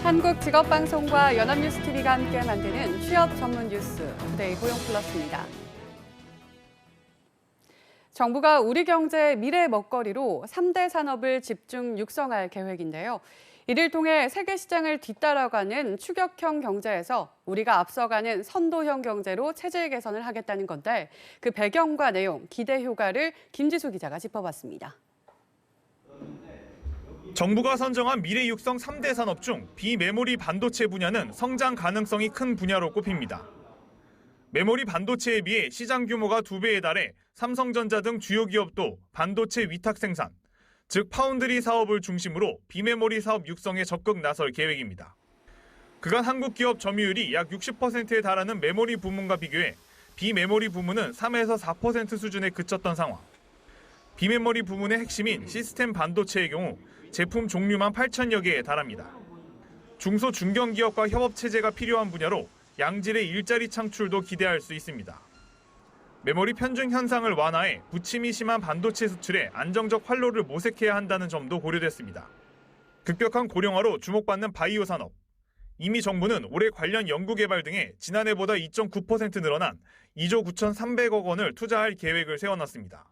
한국직업방송과 연합뉴스TV가 함께 만드는 취업 전문 뉴스, 투데이 고용플러스입니다. 정부가 우리 경제의 미래 먹거리로 3대 산업을 집중 육성할 계획인데요. 이를 통해 세계 시장을 뒤따라가는 추격형 경제에서 우리가 앞서가는 선도형 경제로 체질 개선을 하겠다는 건데 그 배경과 내용, 기대 효과를 김지수 기자가 짚어봤습니다. 정부가 선정한 미래 육성 3대 산업 중 비메모리 반도체 분야는 성장 가능성이 큰 분야로 꼽힙니다. 메모리 반도체에 비해 시장 규모가 2배에 달해 삼성전자 등 주요 기업도 반도체 위탁 생산, 즉 파운드리 사업을 중심으로 비메모리 사업 육성에 적극 나설 계획입니다. 그간 한국 기업 점유율이 약 60%에 달하는 메모리 부문과 비교해 비메모리 부문은 3에서 4% 수준에 그쳤던 상황. 비메모리 부문의 핵심인 시스템 반도체의 경우 제품 종류만 8천여 개에 달합니다. 중소 중견기업과 협업 체제가 필요한 분야로 양질의 일자리 창출도 기대할 수 있습니다. 메모리 편중 현상을 완화해 부침이 심한 반도체 수출에 안정적 활로를 모색해야 한다는 점도 고려됐습니다. 급격한 고령화로 주목받는 바이오 산업. 이미 정부는 올해 관련 연구개발 등에 지난해보다 2.9% 늘어난 2조 9,300억 원을 투자할 계획을 세워놨습니다.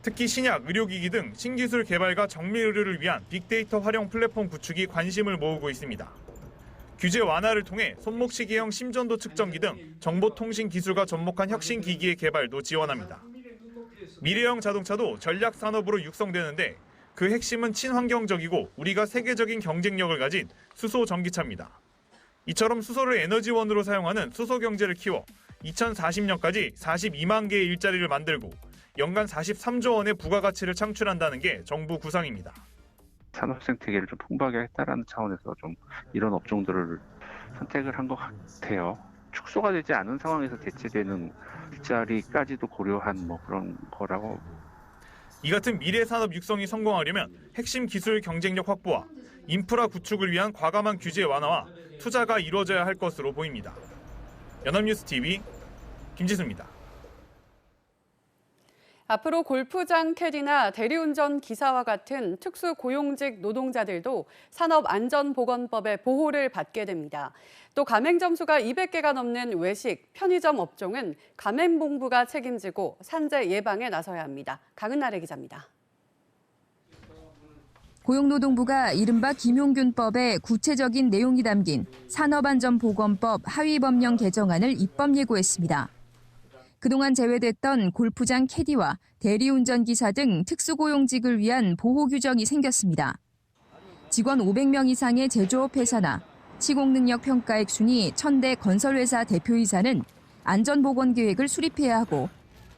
특히 신약, 의료기기 등 신기술 개발과 정밀 의료를 위한 빅데이터 활용 플랫폼 구축이 관심을 모으고 있습니다. 규제 완화를 통해 손목시계형 심전도 측정기 등 정보통신 기술과 접목한 혁신 기기의 개발도 지원합니다. 미래형 자동차도 전략 산업으로 육성되는데 그 핵심은 친환경적이고 우리가 세계적인 경쟁력을 가진 수소 전기차입니다. 이처럼 수소를 에너지원으로 사용하는 수소 경제를 키워 2040년까지 42만 개의 일자리를 만들고 연간 43조 원의 부가가치를 창출한다는 게 정부 구상입니다. 산업 생태계를 좀 풍부하게 했다라는 차원에서 좀 이런 업종들을 선택을 한 것 같아요. 축소가 되지 않은 상황에서 대체되는 일자리까지도 고려한 그런 거라고. 이 같은 미래 산업 육성이 성공하려면 핵심 기술 경쟁력 확보와 인프라 구축을 위한 과감한 규제 완화와 투자가 이루어져야 할 것으로 보입니다. 연합뉴스TV 김지수입니다. 앞으로 골프장 캐디나 대리운전 기사와 같은 특수고용직 노동자들도 산업안전보건법의 보호를 받게 됩니다. 또 가맹점 수가 200개가 넘는 외식, 편의점 업종은 가맹본부가 책임지고 산재 예방에 나서야 합니다. 강은나래 기자입니다. 고용노동부가 이른바 김용균법의 구체적인 내용이 담긴 산업안전보건법 하위법령 개정안을 입법 예고했습니다. 그동안 제외됐던 골프장 캐디와 대리운전기사 등 특수고용직을 위한 보호 규정이 생겼습니다. 직원 500명 이상의 제조업 회사나 시공능력 평가액 순위 1000대 건설회사 대표이사는 안전보건계획을 수립해야 하고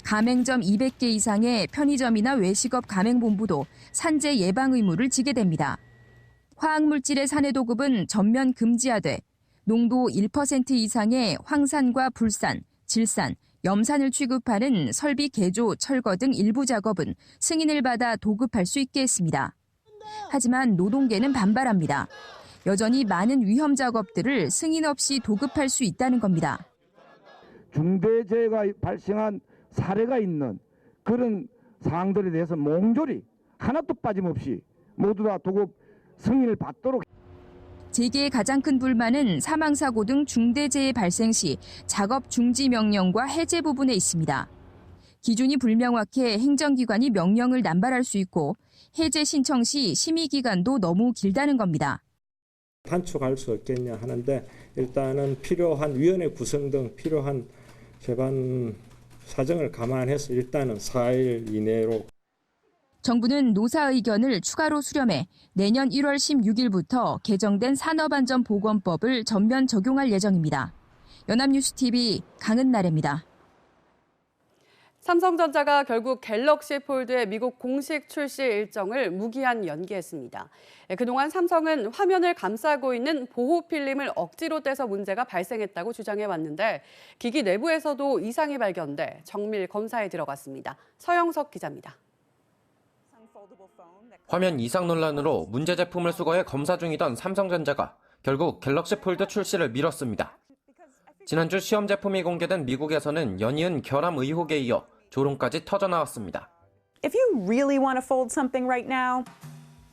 가맹점 200개 이상의 편의점이나 외식업 가맹본부도 산재 예방 의무를 지게 됩니다. 화학물질의 산해도급은 전면 금지하되 농도 1% 이상의 황산과 불산, 질산, 염산을 취급하는 설비 개조, 철거 등 일부 작업은 승인을 받아 도급할 수 있게 했습니다. 하지만 노동계는 반발합니다. 여전히 많은 위험 작업들을 승인 없이 도급할 수 있다는 겁니다. 중대재해가 발생한 사례가 있는 그런 사항들에 대해서 몽졸이 하나도 빠짐없이 모두 다 도급 승인을 받도록. 재계의 가장 큰 불만은 사망사고 등 중대재해 발생 시 작업 중지 명령과 해제 부분에 있습니다. 기준이 불명확해 행정기관이 명령을 남발할 수 있고 해제 신청 시 심의 기간도 너무 길다는 겁니다. 단축할 수 없겠냐 하는데 일단은 필요한 위원회 구성 등 필요한 재반 사정을 감안해서 일단은 4일 이내로. 정부는 노사 의견을 추가로 수렴해 내년 1월 16일부터 개정된 산업안전보건법을 전면 적용할 예정입니다. 연합뉴스TV 강은나래입니다. 삼성전자가 결국 갤럭시 폴드의 미국 공식 출시 일정을 무기한 연기했습니다. 그동안 삼성은 화면을 감싸고 있는 보호 필름을 억지로 떼서 문제가 발생했다고 주장해왔는데 기기 내부에서도 이상이 발견돼 정밀 검사에 들어갔습니다. 서영석 기자입니다. 화면 이상 논란으로 문제 제품을 수거해 검사 중이던 삼성전자가 결국 갤럭시 폴드 출시를 미뤘습니다. 지난주 시험 제품이 공개된 미국에서는 연이은 결함 의혹에 이어 조롱까지 터져나왔습니다. If you really want to fold something right now,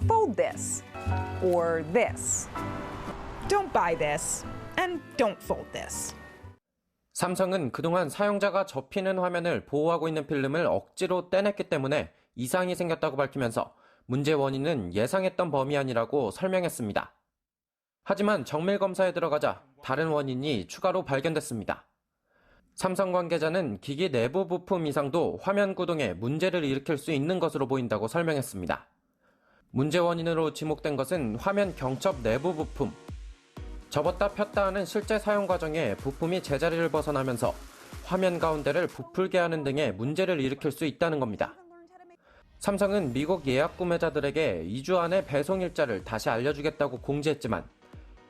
fold this or this. Don't buy this and don't fold this. 삼성은 그동안 사용자가 접히는 화면을 보호하고 있는 필름을 억지로 떼냈기 때문에 이상이 생겼다고 밝히면서 문제 원인은 예상했던 범위 아니라고 설명했습니다. 하지만 정밀 검사에 들어가자 다른 원인이 추가로 발견됐습니다. 삼성 관계자는 기기 내부 부품 이상도 화면 구동에 문제를 일으킬 수 있는 것으로 보인다고 설명했습니다. 문제 원인으로 지목된 것은 화면 경첩 내부 부품. 접었다 폈다 하는 실제 사용 과정에 부품이 제자리를 벗어나면서 화면 가운데를 부풀게 하는 등의 문제를 일으킬 수 있다는 겁니다. 삼성은 미국 예약 구매자들에게 2주 안에 배송 일자를 다시 알려주겠다고 공지했지만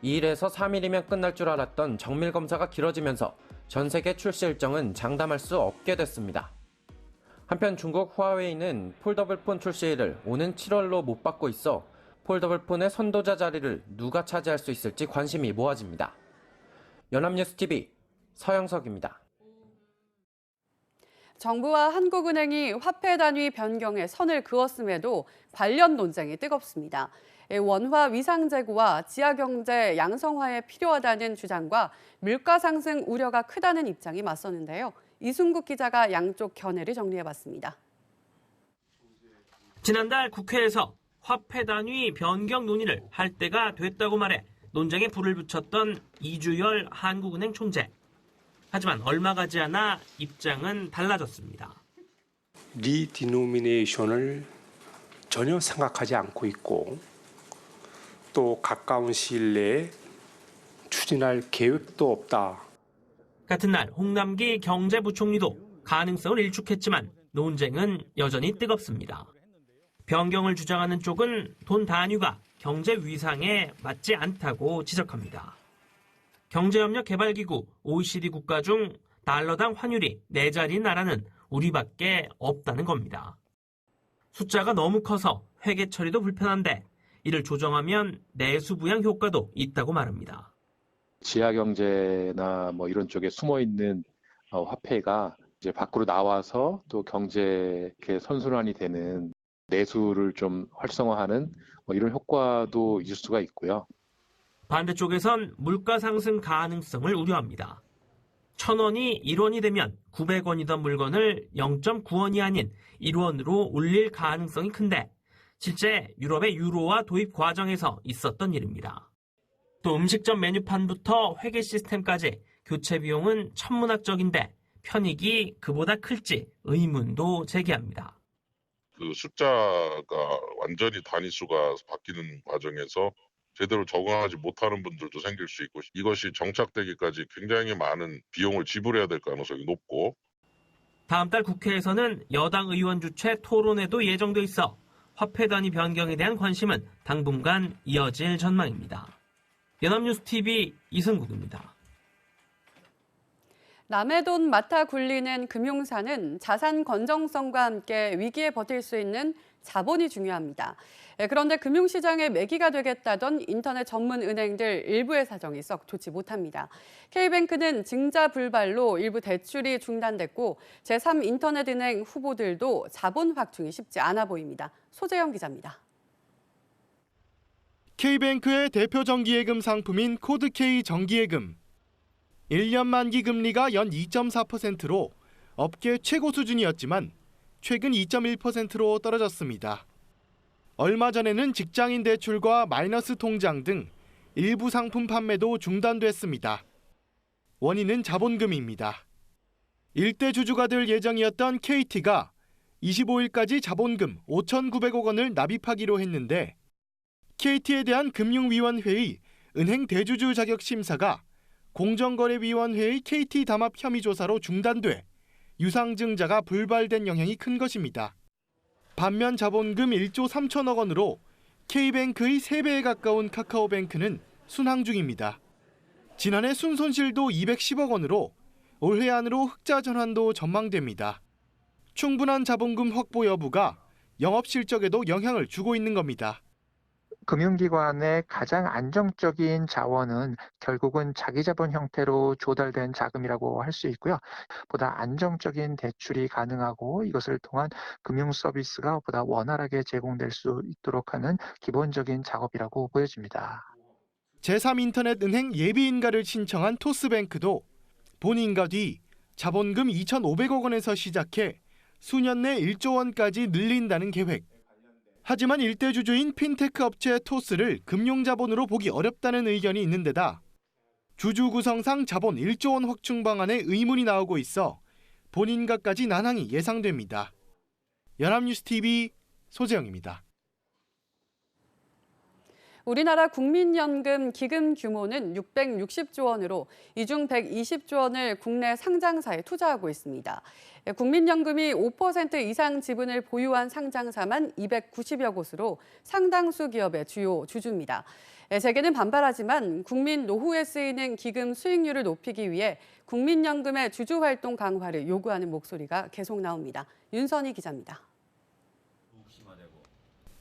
2일에서 3일이면 끝날 줄 알았던 정밀 검사가 길어지면서 전 세계 출시 일정은 장담할 수 없게 됐습니다. 한편 중국 화웨이는 폴더블폰 출시일을 오는 7월로 못 받고 있어 폴더블폰의 선도자 자리를 누가 차지할 수 있을지 관심이 모아집니다. 연합뉴스TV 서영석입니다. 정부와 한국은행이 화폐 단위 변경에 선을 그었음에도 관련 논쟁이 뜨겁습니다. 원화 위상 제고와 지하경제 양성화에 필요하다는 주장과 물가 상승 우려가 크다는 입장이 맞섰는데요. 이순국 기자가 양쪽 견해를 정리해봤습니다. 지난달 국회에서 화폐 단위 변경 논의를 할 때가 됐다고 말해 논쟁에 불을 붙였던 이주열 한국은행 총재. 하지만 얼마 가지 않아 입장은 달라졌습니다. 리디노미네이션을 전혀 생각하지 않고 있고 또 가까운 시일 내에 추진할 계획도 없다. 같은 날 홍남기 경제부총리도 가능성을 일축했지만 논쟁은 여전히 뜨겁습니다. 변경을 주장하는 쪽은 돈 단위가 경제 위상에 맞지 않다고 지적합니다. 경제협력개발기구 OECD 국가 중 달러당 환율이 4자리 나라는 우리밖에 없다는 겁니다. 숫자가 너무 커서 회계 처리도 불편한데 이를 조정하면 내수 부양 효과도 있다고 말합니다. 지하경제나 뭐 이런 쪽에 숨어 있는 화폐가 이제 밖으로 나와서 또 경제 선순환이 되는 내수를 좀 활성화하는 이런 효과도 있을 수가 있고요. 반대쪽에선 물가 상승 가능성을 우려합니다. 1,000원이 1원이 되면 900원이던 물건을 0.9원이 아닌 1원으로 올릴 가능성이 큰데 실제 유럽의 유로화 도입 과정에서 있었던 일입니다. 또 음식점 메뉴판부터 회계 시스템까지 교체 비용은 천문학적인데 편익이 그보다 클지 의문도 제기합니다. 그 숫자가 완전히 단위수가 바뀌는 과정에서 제대로 적응하지 못하는 분들도 생길 수 있고 이것이 정착되기까지 굉장히 많은 비용을 지불해야 될 가능성이 높고 다음 달 국회에서는 여당 의원 주최 토론회도 예정돼 있어 화폐 단위 변경에 대한 관심은 당분간 이어질 전망입니다. 연합뉴스TV 이승국입니다. 남의 돈 맡아 굴리는 금융사는 자산 건정성과 함께 위기에 버틸 수 있는 자본이 중요합니다. 그런데 금융시장의 매기가 되겠다던 인터넷 전문 은행들 일부의 사정이 썩 좋지 못합니다. K뱅크는 증자 불발로 일부 대출이 중단됐고 제3인터넷은행 후보들도 자본 확충이 쉽지 않아 보입니다. 소재영 기자입니다. K뱅크의 대표 정기예금 상품인 코드K 정기예금. 1년 만기 금리가 연 2.4%로 업계 최고 수준이었지만 최근 2.1%로 떨어졌습니다. 얼마 전에는 직장인 대출과 마이너스 통장 등 일부 상품 판매도 중단됐습니다. 원인은 자본금입니다. 일대 주주가 될 예정이었던 KT가 25일까지 자본금 5,900억 원을 납입하기로 했는데 KT에 대한 금융위원회의 은행 대주주 자격 심사가 공정거래위원회의 KT 담합 혐의 조사로 중단돼 유상증자가 불발된 영향이 큰 것입니다. 반면 자본금 1조 3천억 원으로 K뱅크의 3배에 가까운 카카오뱅크는 순항 중입니다. 지난해 순손실도 210억 원으로 올해 안으로 흑자 전환도 전망됩니다. 충분한 자본금 확보 여부가 영업 실적에도 영향을 주고 있는 겁니다. 금융기관의 가장 안정적인 자원은 결국은 자기자본 형태로 조달된 자금이라고 할 수 있고요. 보다 안정적인 대출이 가능하고 이것을 통한 금융 서비스가 보다 원활하게 제공될 수 있도록 하는 기본적인 작업이라고 보여집니다. 제3인터넷은행 예비인가를 신청한 토스뱅크도 본인가 뒤 자본금 2,500억 원에서 시작해 수년 내 1조 원까지 늘린다는 계획. 하지만 일대 주주인 핀테크 업체 토스를 금융자본으로 보기 어렵다는 의견이 있는 데다 주주 구성상 자본 1조 원 확충 방안에 의문이 나오고 있어 본인가까지 난항이 예상됩니다. 연합뉴스TV 소재영입니다. 우리나라 국민연금 기금 규모는 660조 원으로 이 중 120조 원을 국내 상장사에 투자하고 있습니다. 국민연금이 5% 이상 지분을 보유한 상장사만 290여 곳으로 상당수 기업의 주요 주주입니다. 재계는 반발하지만 국민 노후에 쓰이는 기금 수익률을 높이기 위해 국민연금의 주주활동 강화를 요구하는 목소리가 계속 나옵니다. 윤선희 기자입니다.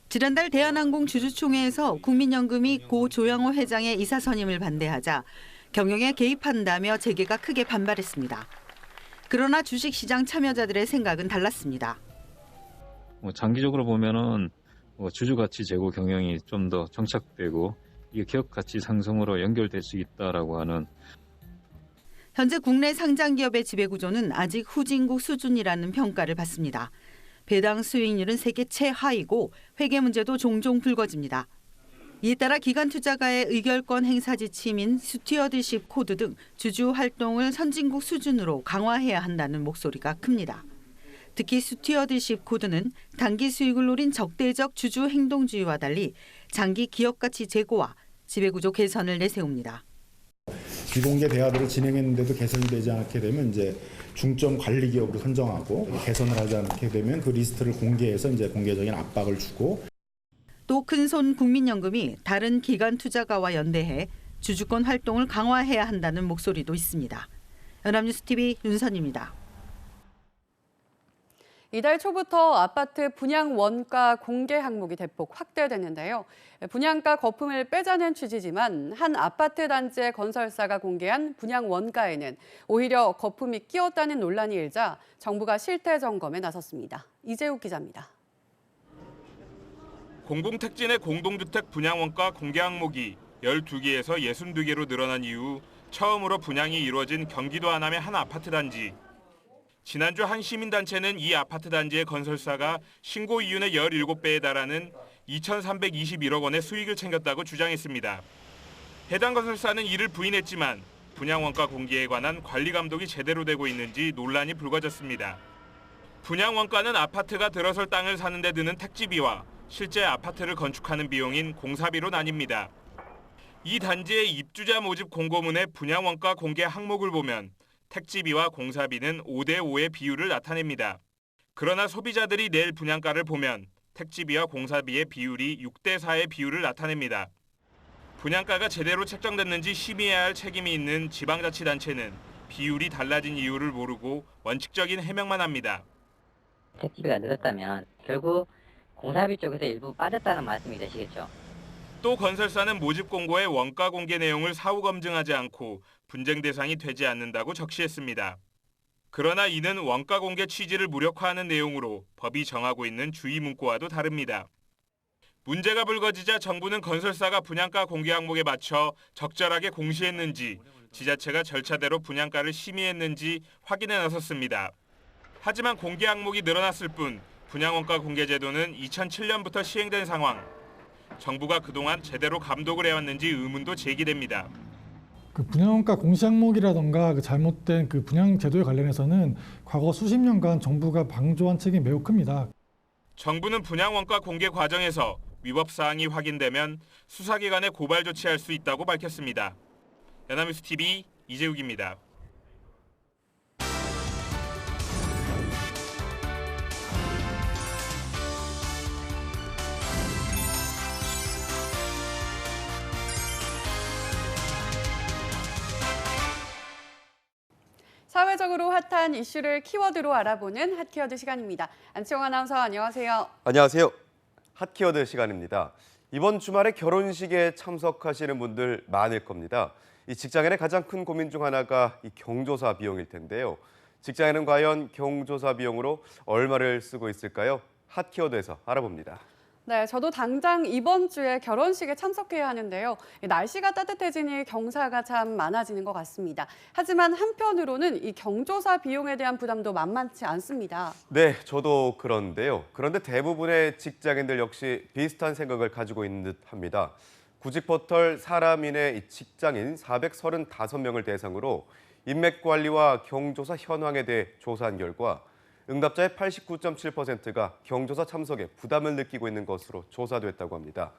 지난달 대한항공 주주총회에서 국민연금이 고 조영호 회장의 이사 선임을 반대하자 경영에 개입한다며 재계가 크게 반발했습니다. 그러나 주식시장 참여자들의 생각은 달랐습니다. 장기적으로 보면은 주주 가치 제고 경영이 좀 더 정착되고 이게 기업 가치 상승으로 연결될 수 있다라고 하는. 현재 국내 상장 기업의 지배 구조는 아직 후진국 수준이라는 평가를 받습니다. 배당 수익률은 세계 최하이고 회계 문제도 종종 불거집니다. 이에 따라 기관 투자가의 의결권 행사 지침인 스튜어드십 코드 등 주주 활동을 선진국 수준으로 강화해야 한다는 목소리가 큽니다. 특히 스튜어드십 코드는 단기 수익을 노린 적대적 주주 행동주의와 달리 장기 기업 가치 제고와 지배구조 개선을 내세웁니다. 비공개 대화들을 진행했는데도 개선이 되지 않게 되면 이제 중점 관리 기업으로 선정하고 개선을 하지 않게 되면 그 리스트를 공개해서 이제 공개적인 압박을 주고. 또 큰손 국민연금이 다른 기관 투자가와 연대해 주주권 활동을 강화해야 한다는 목소리도 있습니다. 연합뉴스TV 윤선입니다. 이달 초부터 아파트 분양 원가 공개 항목이 대폭 확대됐는데요. 분양가 거품을 빼자는 취지지만 한 아파트 단지의 건설사가 공개한 분양 원가에는 오히려 거품이 끼었다는 논란이 일자 정부가 실태 점검에 나섰습니다. 이재욱 기자입니다. 공공택지 내 공동주택 분양 원가 공개 항목이 12개에서 62개로 늘어난 이후 처음으로 분양이 이루어진 경기도 하남의 한 아파트 단지. 지난주 한 시민단체는 이 아파트 단지의 건설사가 신고 이윤의 17배에 달하는 2,321억 원의 수익을 챙겼다고 주장했습니다. 해당 건설사는 이를 부인했지만 분양원가 공개에 관한 관리 감독이 제대로 되고 있는지 논란이 불거졌습니다. 분양원가는 아파트가 들어설 땅을 사는 데 드는 택지비와 실제 아파트를 건축하는 비용인 공사비로 나뉩니다. 이 단지의 입주자 모집 공고문의 분양원가 공개 항목을 보면 택지비와 공사비는 5대5의 비율을 나타냅니다. 그러나 소비자들이 낼 분양가를 보면 택지비와 공사비의 비율이 6대4의 비율을 나타냅니다. 분양가가 제대로 책정됐는지 심의해야 할 책임이 있는 지방자치단체는 비율이 달라진 이유를 모르고 원칙적인 해명만 합니다. 택지비가 늘었다면 결국 공사비 쪽에서 일부 빠졌다는 말씀이 되시겠죠. 또 건설사는 모집 공고의 원가 공개 내용을 사후 검증하지 않고 분쟁 대상이 되지 않는다고 적시했습니다. 그러나 이는 원가 공개 취지를 무력화하는 내용으로 법이 정하고 있는 주의 문구와도 다릅니다. 문제가 불거지자 정부는 건설사가 분양가 공개 항목에 맞춰 적절하게 공시했는지, 지자체가 절차대로 분양가를 심의했는지 확인에 나섰습니다. 하지만 공개 항목이 늘어났을 뿐 분양원가 공개 제도는 2007년부터 시행된 상황. 정부가 그동안 제대로 감독을 해왔는지 의문도 제기됩니다. 그 분양원가 공시 항목이라던가 그 잘못된 그 분양 제도에 관련해서는 과거 수십 년간 정부가 방조한 책임이 매우 큽니다. 정부는 분양원가 공개 과정에서 위법 사항이 확인되면 수사기관에 고발 조치할 수 있다고 밝혔습니다. 연합뉴스TV 이재욱입니다. 사회적으로 핫한 이슈를 키워드로 알아보는 핫키워드 시간입니다. 안치홍 아나운서 안녕하세요. 안녕하세요. 핫키워드 시간입니다. 이번 주말에 결혼식에 참석하시는 분들 많을 겁니다. 이 직장인의 가장 큰 고민 중 하나가 이 경조사 비용일 텐데요. 직장인은 과연 경조사 비용으로 얼마를 쓰고 있을까요? 핫키워드에서 알아봅니다. 네, 저도 당장 이번 주에 결혼식에 참석해야 하는데요. 날씨가 따뜻해지니 경사가 참 많아지는 것 같습니다. 하지만 한편으로는 이 경조사 비용에 대한 부담도 만만치 않습니다. 네, 저도 그런데요. 그런데 대부분의 직장인들 역시 비슷한 생각을 가지고 있는 듯합니다. 구직 포털 사람인의 직장인 435명을 대상으로 인맥 관리와 경조사 현황에 대해 조사한 결과 응답자의 89.7%가 경조사 참석에 부담을 느끼고 있는 것으로 조사됐다고 합니다.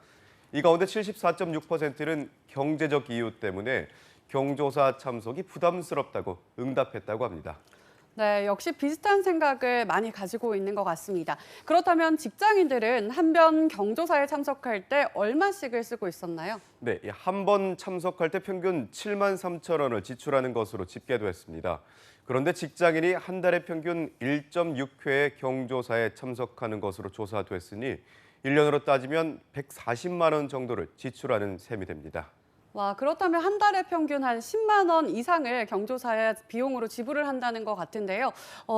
이 가운데 74.6%는 경제적 이유 때문에 경조사 참석이 부담스럽다고 응답했다고 합니다. 네, 역시 비슷한 생각을 많이 가지고 있는 것 같습니다. 그렇다면 직장인들은 한 번 경조사에 참석할 때 얼마씩을 쓰고 있었나요? 네, 한 번 참석할 때 평균 73,000원을 지출하는 것으로 집계됐습니다. 그런데 직장인이 한 달에 평균 1.6회의 경조사에 참석하는 것으로 조사됐으니 1년으로 따지면 140만 원 정도를 지출하는 셈이 됩니다. 와, 그렇다면 한 달에 평균 한 10만 원 이상을 경조사에 비용으로 지불을 한다는 것 같은데요.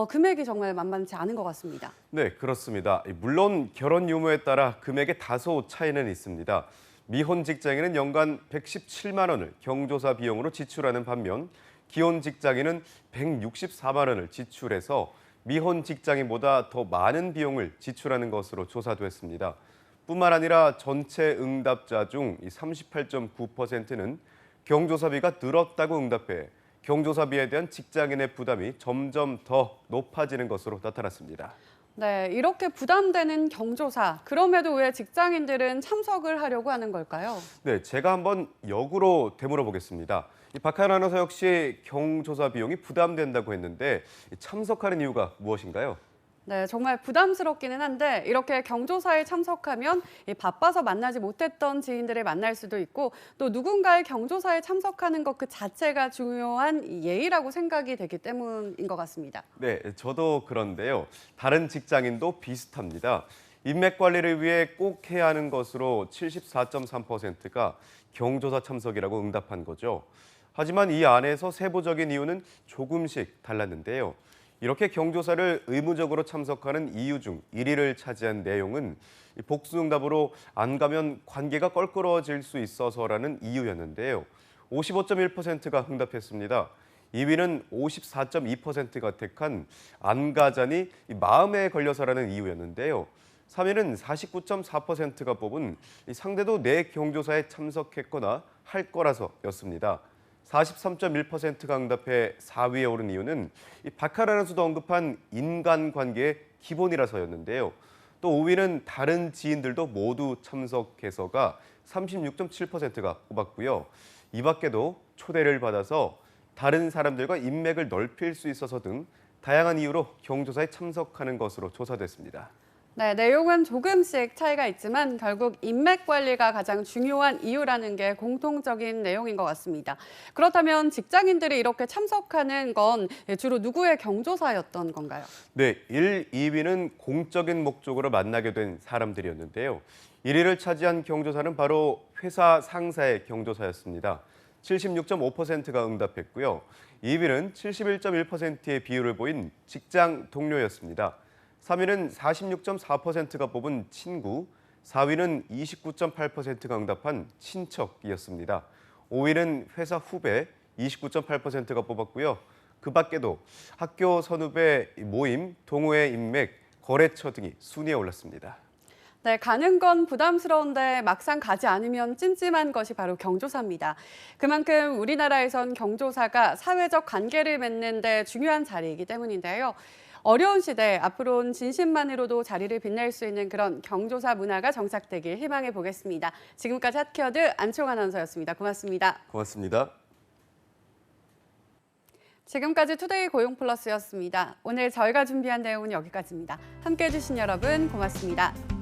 금액이 정말 만만치 않은 것 같습니다. 네, 그렇습니다. 물론 결혼 유무에 따라 금액에 다소 차이는 있습니다. 미혼 직장인은 연간 117만 원을 경조사 비용으로 지출하는 반면 기혼 직장인은 164만 원을 지출해서 미혼 직장인보다 더 많은 비용을 지출하는 것으로 조사됐습니다. 뿐만 아니라 전체 응답자 중 38.9%는 경조사비가 늘었다고 응답해 경조사비에 대한 직장인의 부담이 점점 더 높아지는 것으로 나타났습니다. 네, 이렇게 부담되는 경조사, 그럼에도 왜 직장인들은 참석을 하려고 하는 걸까요? 네, 제가 한번 역으로 되물어 보겠습니다. 박하연 아나운서 역시 경조사 비용이 부담된다고 했는데 참석하는 이유가 무엇인가요? 네, 정말 부담스럽기는 한데 이렇게 경조사에 참석하면 바빠서 만나지 못했던 지인들을 만날 수도 있고 또 누군가의 경조사에 참석하는 것 그 자체가 중요한 예의라고 생각이 되기 때문인 것 같습니다. 네, 저도 그런데요. 다른 직장인도 비슷합니다. 인맥 관리를 위해 꼭 해야 하는 것으로 74.3%가 경조사 참석이라고 응답한 거죠. 하지만 이 안에서 세부적인 이유는 조금씩 달랐는데요. 이렇게 경조사를 의무적으로 참석하는 이유 중 1위를 차지한 내용은 복수응답으로 안 가면 관계가 껄끄러워질 수 있어서라는 이유였는데요. 55.1%가 응답했습니다. 2위는 54.2%가 택한 안 가자니 마음에 걸려서라는 이유였는데요. 3위는 49.4%가 뽑은 상대도 내 경조사에 참석했거나 할 거라서였습니다. 43.1%가 응답해 4위에 오른 이유는 박하연 아나운서도 언급한 인간관계의 기본이라서였는데요. 또 5위는 다른 지인들도 모두 참석해서가 36.7%가 뽑았고요. 이 밖에도 초대를 받아서 다른 사람들과 인맥을 넓힐 수 있어서 등 다양한 이유로 경조사에 참석하는 것으로 조사됐습니다. 네, 내용은 조금씩 차이가 있지만 결국 인맥 관리가 가장 중요한 이유라는 게 공통적인 내용인 것 같습니다. 그렇다면 직장인들이 이렇게 참석하는 건 주로 누구의 경조사였던 건가요? 네, 1, 2위는 공적인 목적으로 만나게 된 사람들이었는데요. 1위를 차지한 경조사는 바로 회사 상사의 경조사였습니다. 76.5%가 응답했고요. 2위는 71.1%의 비율을 보인 직장 동료였습니다. 3위는 46.4%가 뽑은 친구, 4위는 29.8%가 응답한 친척이었습니다. 5위는 회사 후배, 29.8%가 뽑았고요. 그 밖에도 학교 선후배 모임, 동호회 인맥, 거래처 등이 순위에 올랐습니다. 네, 가는 건 부담스러운데 막상 가지 않으면 찜찜한 것이 바로 경조사입니다. 그만큼 우리나라에선 경조사가 사회적 관계를 맺는 데 중요한 자리이기 때문인데요. 어려운 시대, 앞으로는 진심만으로도 자리를 빛낼 수 있는 그런 경조사 문화가 정착되길 희망해 보겠습니다. 지금까지 핫키워드 안치홍 아나운서였습니다. 고맙습니다. 고맙습니다. 지금까지 투데이 고용플러스였습니다. 오늘 저희가 준비한 내용은 여기까지입니다. 함께해 주신 여러분 고맙습니다.